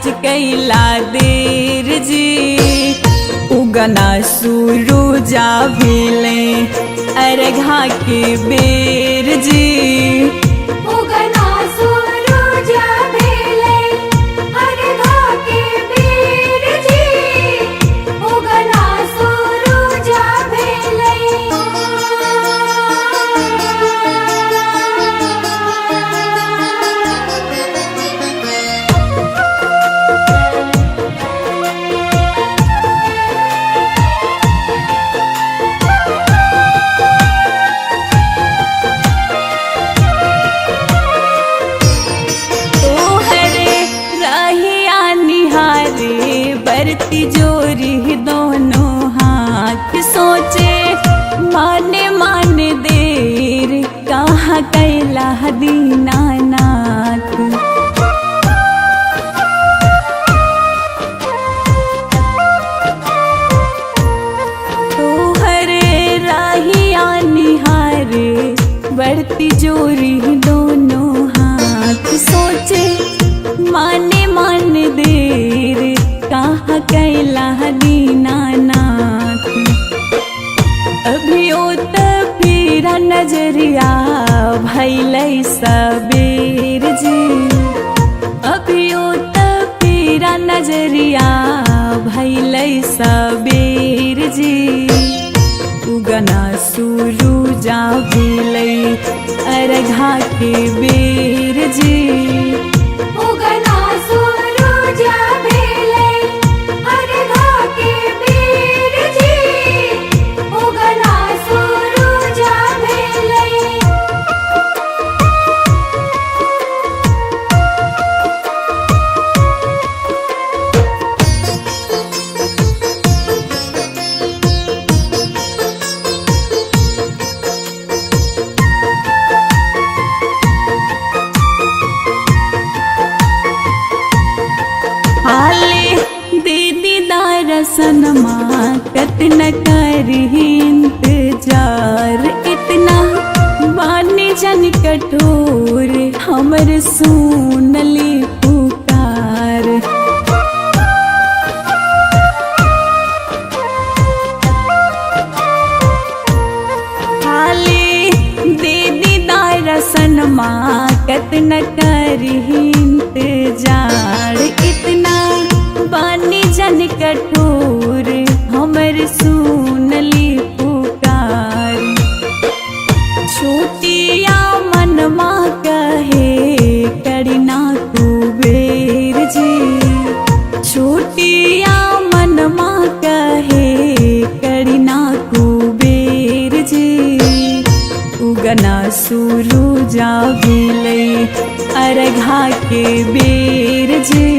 आज कैला देर जी, उगना सूरुजा भेले अर्घा के बेर जी। उगना सूरुजा भेले अर्घा के बेर जी, उगना सूरुजा भेले। बरती जोरी दोनों हाथ, सोचे माने माने देर कहाँ कैला दीनानाथ। तोहरे राहिया निहारे बरती जोरी दोनों हाथ, सोचे माने माने देर कहाँ कैला दीनानाथ। अभियो तबीरा नजरिया भैलै सबेर जी, अभियो तबीरा नजरिया भैलै सबेर जी। उगना सूरुजा भेलै अर्घा के बेर जी। उगना सूरुजा भेले अर्घा के बेर जी, उगना सूरुजा भेले। दीदी दर्शनमा कतना करी इंतजार, इतना बानी जन कठोर हमर सुनली पुकार। दीदी दर्शनमा कतना करी इंतजार, इतना बानी जन कठोर हमर सुनली पुकार। छोटिया मनमा कहे करिना कुबेर जी, छोटिया मनमा कहे करिना कुबेर जी। उगना सूरुजा भेलै अर्घा के बेर जी।